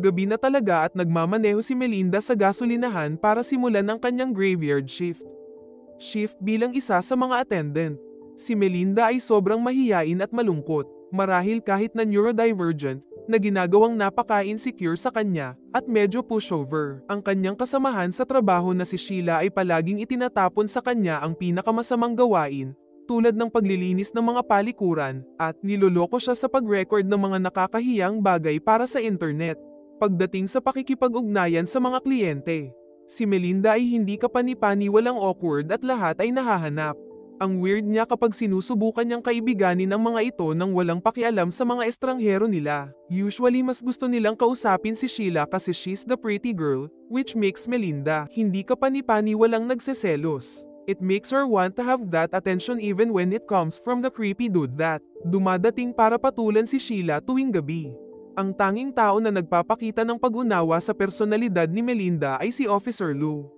Gabi na talaga at nagmamaneho si Melinda sa gasolinahan para simulan ang kanyang graveyard shift. Shift bilang isa sa mga attendant. Si Melinda ay sobrang mahiyain at malungkot, marahil kahit na neurodivergent, na ginagawang napaka-insecure sa kanya, at medyo pushover. Ang kanyang kasamahan sa trabaho na si Sheila ay palaging itinatapon sa kanya ang pinakamasamang gawain, tulad ng paglilinis ng mga palikuran, at niloloko siya sa pag-record ng mga nakakahiyang bagay para sa internet. Pagdating sa pakikipag-ugnayan sa mga kliyente, si Melinda ay hindi kapani-paniwalang awkward at lahat ay nahahanap. Ang weird niya kapag sinusubukan niyang kaibiganin ang mga ito nang walang pakialam sa mga estranghero nila. Usually mas gusto nilang kausapin si Sheila kasi she's the pretty girl, which makes Melinda hindi kapani-paniwalang nagseselos. It makes her want to have that attention even when it comes from the creepy dude that dumadating para patulan si Sheila tuwing gabi. Ang tanging tao na nagpapakita ng pag-unawa sa personalidad ni Melinda ay si Officer Lou,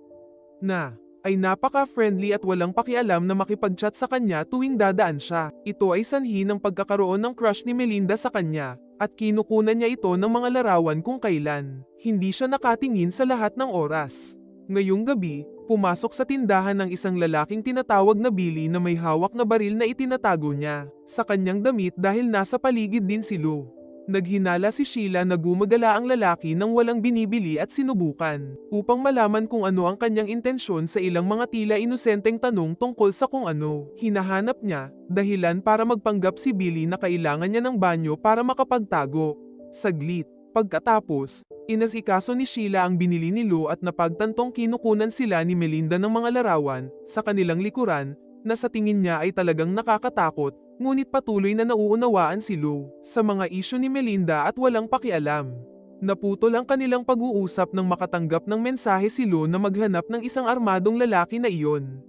na ay napaka-friendly at walang pakialam na makipag-chat sa kanya tuwing dadaan siya. Ito ay sanhi ng pagkakaroon ng crush ni Melinda sa kanya, at kinukunan niya ito ng mga larawan kung kailan hindi siya nakatingin sa lahat ng oras. Ngayong gabi, pumasok sa tindahan ng isang lalaking tinatawag na Billy na may hawak na baril na itinatago niya sa kanyang damit dahil nasa paligid din si Lou. Naghinala si Sheila na gumagala ang lalaki nang walang binibili at sinubukan, upang malaman kung ano ang kanyang intensyon sa ilang mga tila inosenteng tanong tungkol sa kung ano hinahanap niya, dahilan para magpanggap si Billy na kailangan niya ng banyo para makapagtago. Saglit, pagkatapos, inasikaso ni Sheila ang binili ni Lou at napagtantong kinukunan sila ni Melinda ng mga larawan sa kanilang likuran, na sa tingin niya ay talagang nakakatakot. Ngunit patuloy na nauunawaan si Lou sa mga isyu ni Melinda at walang pakialam. Naputol ang kanilang pag-uusap nang makatanggap ng mensahe si Lou na maghanap ng isang armadong lalaki na iyon.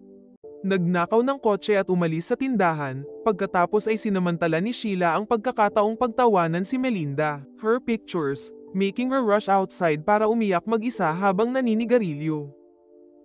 Nagnakaw ng kotse at umalis sa tindahan, pagkatapos ay sinamantala ni Sheila ang pagkakataong pagtawanan si Melinda. Her pictures, making her rush outside para umiyak mag-isa habang naninigarilyo.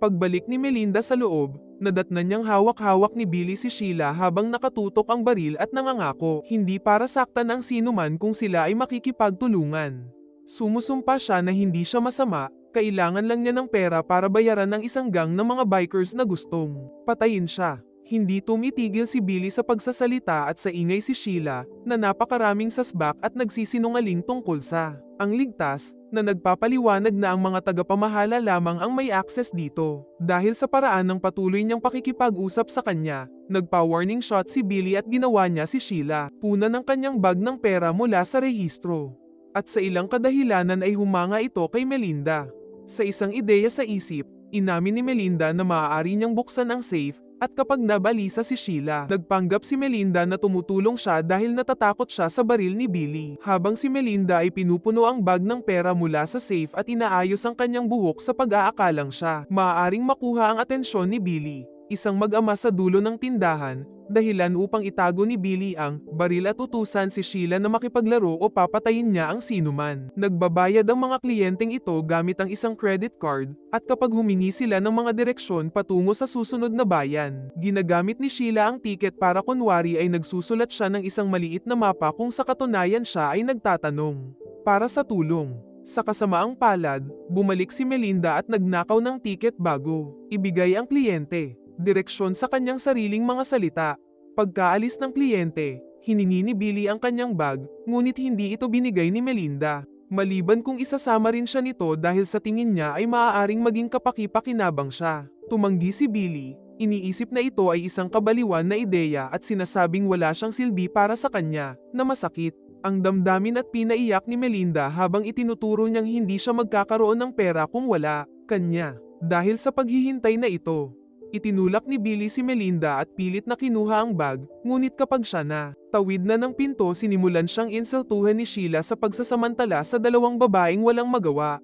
Pagbalik ni Melinda sa loob, nadatnan niyang hawak-hawak ni Billy si Sheila habang nakatutok ang baril at nangangako hindi para saktan ang sinuman kung sila ay makikipagtulungan. Sumusumpa siya na hindi siya masama, kailangan lang niya ng pera para bayaran ng isang gang ng mga bikers na gustong patayin siya. Hindi tumitigil si Billy sa pagsasalita at sa ingay si Sheila, na napakaraming sasbak at nagsisinungaling tungkol sa ang ligtas, na nagpapaliwanag na ang mga tagapamahala lamang ang may access dito. Dahil sa paraan ng patuloy niyang pakikipag-usap sa kanya, nagpa-warning shot si Billy at ginawa niya si Sheila punan ng kanyang bag ng pera mula sa rehistro. At sa ilang kadahilanan ay humanga ito kay Melinda. Sa isang ideya sa isip, inamin ni Melinda na maaari niyang buksan ang safe, at kapag nabalisa si Sheila, nagpanggap si Melinda na tumutulong siya dahil natatakot siya sa baril ni Billy. Habang si Melinda ay pinupuno ang bag ng pera mula sa safe at inaayos ang kanyang buhok sa pag-aakalang siya maaaring makuha ang atensyon ni Billy, isang mag-ama sa dulo ng tindahan, dahilan upang itago ni Billy ang baril at utusan si Sheila na makipaglaro o papatayin niya ang sinuman. Nagbabayad ang mga kliyenteng ito gamit ang isang credit card, at kapag humingi sila ng mga direksyon patungo sa susunod na bayan, ginagamit ni Sheila ang ticket para kunwari ay nagsusulat siya ng isang maliit na mapa kung sa katunayan siya ay nagtatanong para sa tulong. Sa kasamaang palad, bumalik si Melinda at nagnakaw ng ticket bago ibigay ang kliyente direksyon sa kanyang sariling mga salita. Pagkaalis ng kliyente, hiningi ni Billy ang kanyang bag, ngunit hindi ito binigay ni Melinda. Maliban kung isasama rin siya nito dahil sa tingin niya ay maaaring maging kapaki-pakinabang siya. Tumanggi si Billy, iniisip na ito ay isang kabaliwan na ideya at sinasabing wala siyang silbi para sa kanya, na masakit ang damdamin at pinaiyak ni Melinda habang itinuturo niyang hindi siya magkakaroon ng pera kung wala kanya. Dahil sa paghihintay na ito, itinulak ni Billy si Melinda at pilit na kinuha ang bag, ngunit kapag siya na tawid na ng pinto sinimulan siyang insultuhan ni Sheila sa pagsasamantala sa dalawang babaeng walang magawa.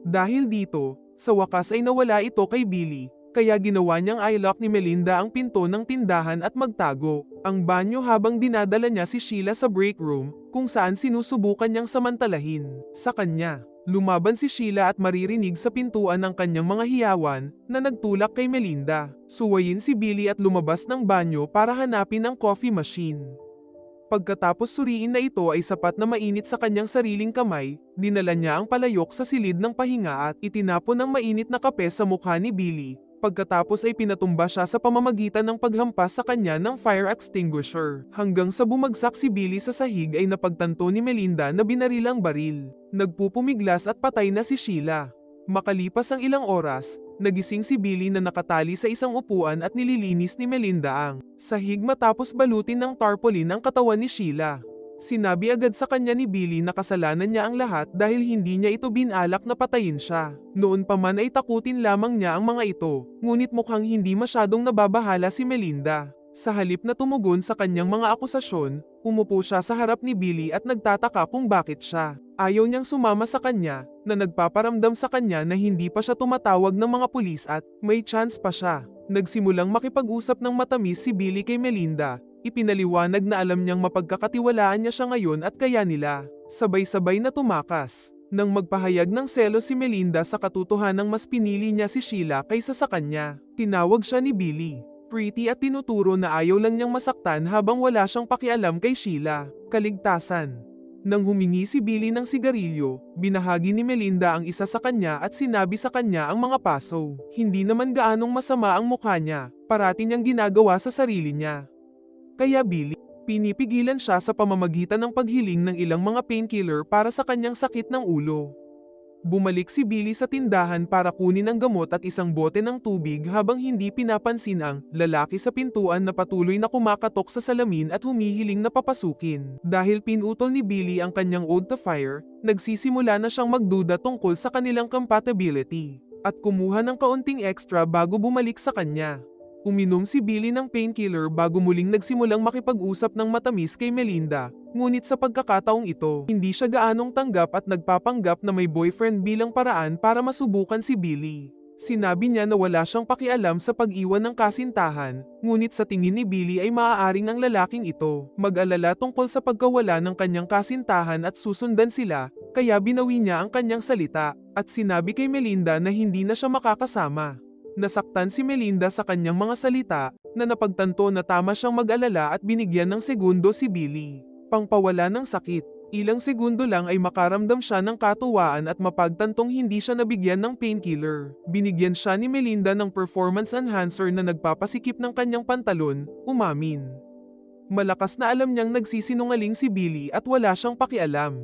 Dahil dito, sa wakas ay nawala ito kay Billy, kaya ginawa niyang i-lock ni Melinda ang pinto ng tindahan at magtago ang banyo habang dinadala niya si Sheila sa break room, kung saan sinusubukan niyang samantalahin sa kanya. Lumaban si Sheila at maririnig sa pintuan ng kanyang mga hiyawan na nagtulak kay Melinda. Suwayin si Billy at lumabas ng banyo para hanapin ang coffee machine. Pagkatapos suriin na ito ay sapat na mainit sa kanyang sariling kamay, dinala niya ang palayok sa silid ng pahinga at itinapon ng mainit na kape sa mukha ni Billy. Pagkatapos ay pinatumba siya sa pamamagitan ng paghampas sa kanya ng fire extinguisher. Hanggang sa bumagsak si Billy sa sahig ay napagtanto ni Melinda na binaril ang baril. Nagpupumiglas at patay na si Sheila. Makalipas ang ilang oras, nagising si Billy na nakatali sa isang upuan at nililinis ni Melinda ang sahig matapos balutin ng tarpaulin ang katawan ni Sheila. Sinabi agad sa kanya ni Billy na kasalanan niya ang lahat dahil hindi niya ito binalak na patayin siya. Noon pa man ay takutin lamang niya ang mga ito, ngunit mukhang hindi masyadong nababahala si Melinda. Sa halip na tumugon sa kanyang mga akusasyon, umupo siya sa harap ni Billy at nagtataka kung bakit siya ayaw niyang sumama sa kanya, na nagpaparamdam sa kanya na hindi pa siya tumatawag ng mga pulis at may chance pa siya. Nagsimulang makipag-usap ng matamis si Billy kay Melinda. Ipinaliwanag na alam niyang mapagkakatiwalaan niya siya ngayon at kaya nila sabay-sabay na tumakas. Nang magpahayag ng selos si Melinda sa katotohanang mas pinili niya si Sheila kaysa sa kanya, tinawag siya ni Billy pretty at tinuturo na ayaw lang niyang masaktan habang wala siyang pakialam kay Sheila. Kaligtasan. Nang humingi si Billy ng sigarilyo, binahagi ni Melinda ang isa sa kanya at sinabi sa kanya ang mga paso. Hindi naman gaanong masama ang mukha niya, parati niyang ginagawa sa sarili niya. Kaya Billy, pinipigilan siya sa pamamagitan ng paghiling ng ilang mga painkiller para sa kanyang sakit ng ulo. Bumalik si Billy sa tindahan para kunin ang gamot at isang bote ng tubig habang hindi pinapansin ang lalaki sa pintuan na patuloy na kumakatok sa salamin at humihiling na papasukin. Dahil pinutol ni Billy ang kanyang ode to fire, nagsisimula na siyang magduda tungkol sa kanilang compatibility at kumuha ng kaunting extra bago bumalik sa kanya. Uminom si Billy ng painkiller bago muling nagsimulang makipag-usap ng matamis kay Melinda. Ngunit sa pagkakataong ito, hindi siya gaanong tanggap at nagpapanggap na may boyfriend bilang paraan para masubukan si Billy. Sinabi niya na wala siyang pakialam sa pag-iwan ng kasintahan, ngunit sa tingin ni Billy ay maaaring ang lalaking ito mag-alala tungkol sa pagkawala ng kanyang kasintahan at susundan sila, kaya binawi niya ang kanyang salita, at sinabi kay Melinda na hindi na siya makakasama. Nasaktan si Melinda sa kanyang mga salita, na napagtanto na tama siyang mag-alala at binigyan ng segundo si Billy. Pangpawala ng sakit, ilang segundo lang ay makaramdam siya ng katuwaan at mapagtantong hindi siya nabigyan ng painkiller. Binigyan siya ni Melinda ng performance enhancer na nagpapasikip ng kanyang pantalon, umamin. Malakas na alam niyang nagsisinungaling si Billy at wala siyang pakialam.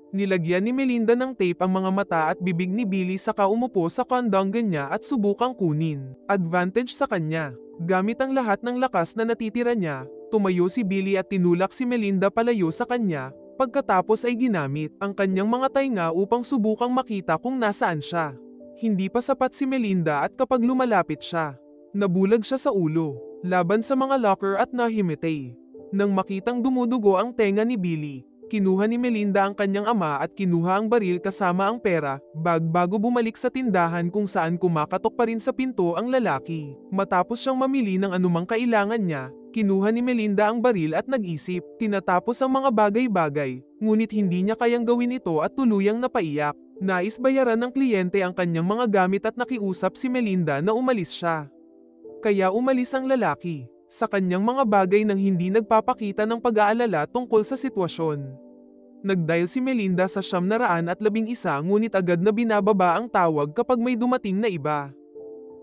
Nilagyan ni Melinda ng tape ang mga mata at bibig ni Billy saka umupo sa kandanggan niya at subukang kunin advantage sa kanya. Gamit ang lahat ng lakas na natitira niya, tumayo si Billy at tinulak si Melinda palayo sa kanya, pagkatapos ay ginamit ang kanyang mga tainga upang subukang makita kung nasaan siya. Hindi pa sapat si Melinda at kapag lumalapit siya, nabulag siya sa ulo, laban sa mga locker at nahimatay. Nang makitang dumudugo ang tenga ni Billy, kinuha ni Melinda ang kanyang ama at kinuha ang baril kasama ang pera, bago bumalik sa tindahan kung saan kumakatok pa rin sa pinto ang lalaki. Matapos siyang mamili ng anumang kailangan niya, kinuha ni Melinda ang baril at nag-isip, tinatapos ang mga bagay-bagay, ngunit hindi niya kayang gawin ito at tuluyang napaiyak. Nais bayaran ng kliyente ang kanyang mga gamit at nakiusap si Melinda na umalis siya. Kaya umalis ang lalaki sa kanyang mga bagay nang hindi nagpapakita ng pag-aalala tungkol sa sitwasyon. Nagdial si Melinda sa 911 ngunit agad na binababa ang tawag kapag may dumating na iba.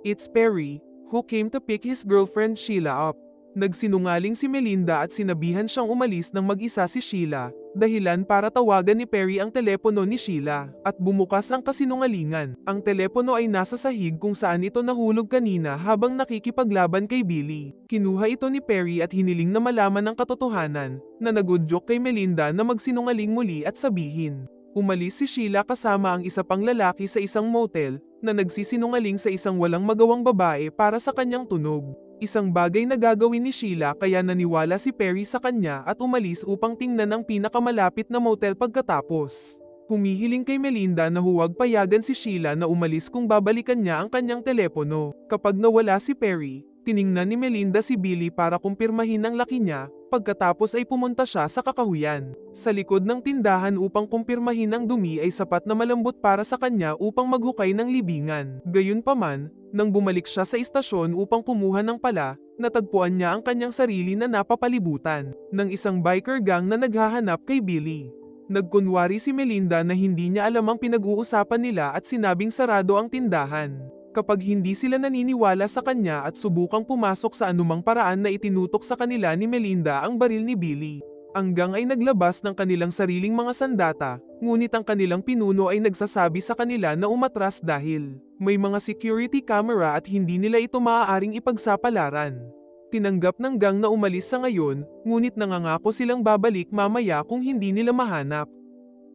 It's Perry, who came to pick his girlfriend Sheila up. Nagsinungaling si Melinda at sinabihan siyang umalis ng mag-isa si Sheila, dahilan para tawagan ni Perry ang telepono ni Sheila, at bumukas ang kasinungalingan. Ang telepono ay nasa sahig kung saan ito nahulog kanina habang nakikipaglaban kay Billy. Kinuha ito ni Perry at hiniling na malaman ang katotohanan, na nag-udyok kay Melinda na magsinungaling muli at sabihin. Umalis si Sheila kasama ang isa pang lalaki sa isang motel, na nagsisinungaling sa isang walang magawang babae para sa kanyang tunog. Isang bagay na gagawin ni Sheila kaya naniwala si Perry sa kanya at umalis upang tingnan ang pinakamalapit na motel pagkatapos. Humihiling kay Melinda na huwag payagan si Sheila na umalis kung babalikan niya ang kanyang telepono. Kapag nawala si Perry, tiningnan ni Melinda si Billy para kumpirmahin ang laki niya, pagkatapos ay pumunta siya sa kakahuyan. Sa likod ng tindahan upang kumpirmahin ang dumi ay sapat na malambot para sa kanya upang maghukay ng libingan. Gayunpaman, Nang bumalik siya sa istasyon upang kumuha ng pala, natagpuan niya ang kanyang sarili na napapalibutan ng isang biker gang na naghahanap kay Billy. Nagkunwari si Melinda na hindi niya alam ang pinag-uusapan nila at sinabing sarado ang tindahan. Kapag hindi sila naniniwala sa kanya at subukang pumasok sa anumang paraan na itinutok sa kanila ni Melinda ang baril ni Billy. Ang gang ay naglabas ng kanilang sariling mga sandata, ngunit ang kanilang pinuno ay nagsasabi sa kanila na umatras dahil may mga security camera at hindi nila ito maaaring ipagsapalaran. Tinanggap ng gang na umalis sa ngayon, ngunit nangangako silang babalik mamaya kung hindi nila mahanap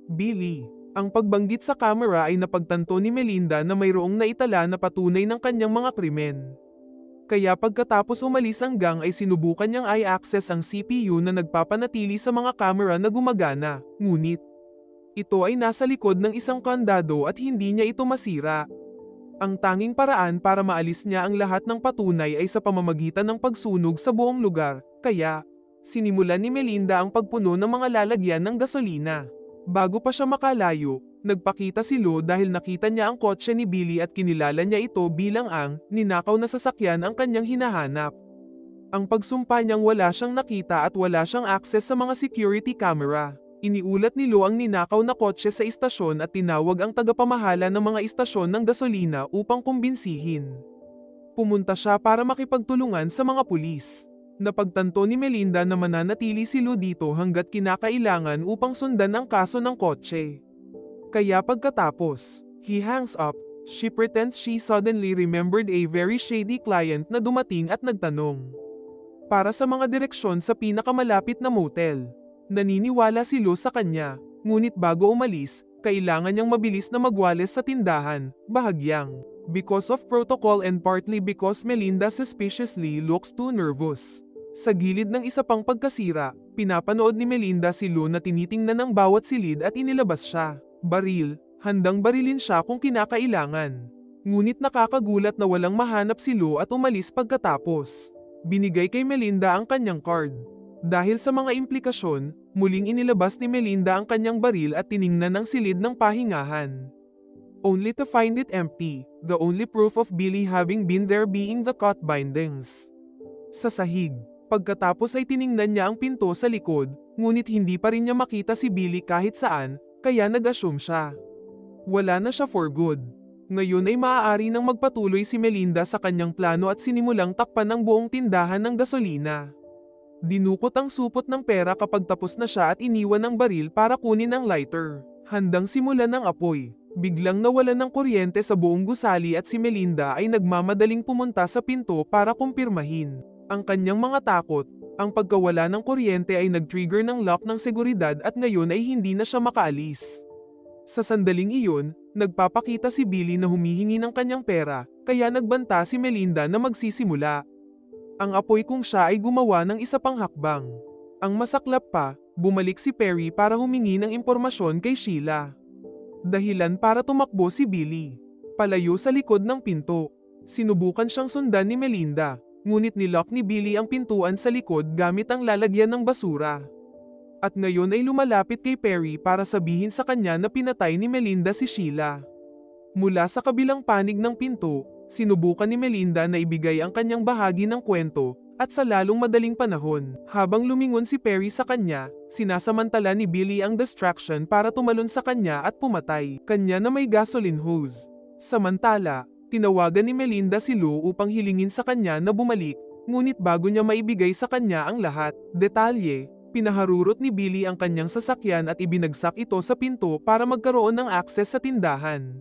Billy. Ang pagbanggit sa camera ay napagtanto ni Melinda na mayroong naitala na patunay ng kanyang mga krimen. Kaya pagkatapos umalis ang gang ay sinubukan niyang i-access ang CPU na nagpapanatili sa mga camera na gumagana, ngunit ito ay nasa likod ng isang kandado at hindi niya ito masira. Ang tanging paraan para maalis niya ang lahat ng patunay ay sa pamamagitan ng pagsunog sa buong lugar, kaya sinimulan ni Melinda ang pagpuno ng mga lalagyan ng gasolina. Bago pa siya makalayo, nagpakita si Lou dahil nakita niya ang kotse ni Billy at kinilala niya ito bilang ang ninakaw na sasakyan ang kanyang hinahanap. Ang pagsumpa niyang wala siyang nakita at wala siyang access sa mga security camera. Iniulat ni Lou ang ninakaw na kotse sa istasyon at tinawag ang tagapamahala ng mga istasyon ng gasolina upang kumbinsihin. Pumunta siya para makipagtulungan sa mga pulis. Napagtanto ni Melinda na mananatili si Lou dito hanggat kinakailangan upang sundan ang kaso ng kotse. Kaya pagkatapos, he hangs up, she pretends she suddenly remembered a very shady client na dumating at nagtanong para sa mga direksyon sa pinakamalapit na motel. Naniniwala si Lou sa kanya, ngunit bago umalis, kailangan niyang mabilis na magwales sa tindahan, bahagyang because of protocol and partly because Melinda suspiciously looks too nervous. Sa gilid ng isa pang pagkasira, pinapanood ni Melinda si Lou na tinitingnan ang bawat silid at inilabas siya. Baril, handang barilin siya kung kinakailangan. Ngunit nakakagulat na walang mahanap si Lou at umalis pagkatapos. Binigay kay Melinda ang kanyang card. Dahil sa mga implikasyon, muling inilabas ni Melinda ang kanyang baril at tiningnan ang silid ng pahingahan. Only to find it empty, the only proof of Billy having been there being the cut bindings. Sa sahig. Pagkatapos ay tiningnan niya ang pinto sa likod, ngunit hindi pa rin niya makita si Billy kahit saan, kaya nag-assume siya. Wala na siya for good. Ngayon ay maaari nang magpatuloy si Melinda sa kanyang plano at sinimulang takpan ang buong tindahan ng gasolina. Dinukot ang supot ng pera kapag tapos na siya at iniwan ang baril para kunin ang lighter. Handang simulan ng apoy. Biglang nawalan ng kuryente sa buong gusali at si Melinda ay nagmamadaling pumunta sa pinto para kumpirmahin ang kanyang mga takot. Ang pagkawala ng kuryente ay nag-trigger ng lock ng seguridad at ngayon ay hindi na siya makaalis. Sa sandaling iyon, nagpapakita si Billy na humihingi ng kanyang pera, kaya nagbanta si Melinda na magsisimula. Ang apoy kung siya ay gumawa ng isa pang hakbang. Ang masaklap pa, bumalik si Perry para humingi ng impormasyon kay Sheila. Dahilan para tumakbo si Billy. Palayo sa likod ng pinto. Sinubukan siyang sundan ni Melinda. Ngunit nilock ni Billy ang pintuan sa likod gamit ang lalagyan ng basura. At ngayon ay lumalapit kay Perry para sabihin sa kanya na pinatay ni Melinda si Sheila. Mula sa kabilang panig ng pinto, sinubukan ni Melinda na ibigay ang kanyang bahagi ng kwento, at sa lalong madaling panahon, habang lumingon si Perry sa kanya, sinasamantala ni Billy ang distraction para tumalon sa kanya at pumatay kanya na may gasoline hose. Samantala, tinawagan ni Melinda si Lou upang hilingin sa kanya na bumalik, ngunit bago niya maibigay sa kanya ang lahat, detalye, pinaharurot ni Billy ang kanyang sasakyan at ibinagsak ito sa pinto para magkaroon ng akses sa tindahan.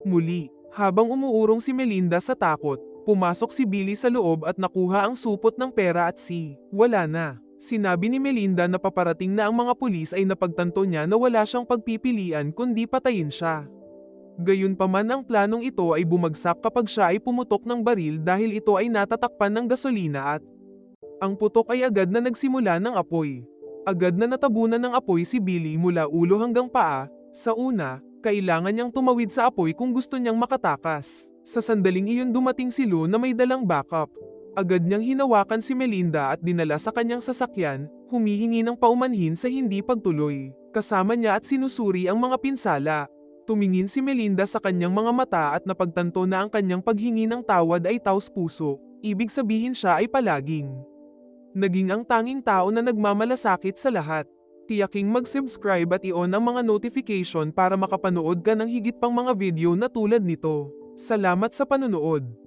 Muli, habang umuurong si Melinda sa takot, pumasok si Billy sa loob at nakuha ang supot ng pera at wala na. Sinabi ni Melinda na paparating na ang mga pulis ay napagtanto niya na wala siyang pagpipilian kundi patayin siya. Gayunpaman ang planong ito ay bumagsak kapag siya ay pumutok ng baril dahil ito ay natatakpan ng gasolina at ang putok ay agad na nagsimula ng apoy. Agad na natabunan ng apoy si Billy mula ulo hanggang paa. Sa una, kailangan niyang tumawid sa apoy kung gusto niyang makatakas. Sa sandaling iyon dumating si Lou na may dalang backup. Agad niyang hinawakan si Melinda at dinala sa kanyang sasakyan, humihingi ng paumanhin sa hindi pagtuloy. Kasama niya at sinusuri ang mga pinsala. Tumingin si Melinda sa kanyang mga mata at napagtanto na ang kanyang paghingi ng tawad ay taos-puso, ibig sabihin siya ay palaging naging ang tanging tao na nagmamalasakit sa lahat. Tiyaking mag-subscribe at i-on ang mga notification para makapanood ka ng higit pang mga video na tulad nito. Salamat sa panunood.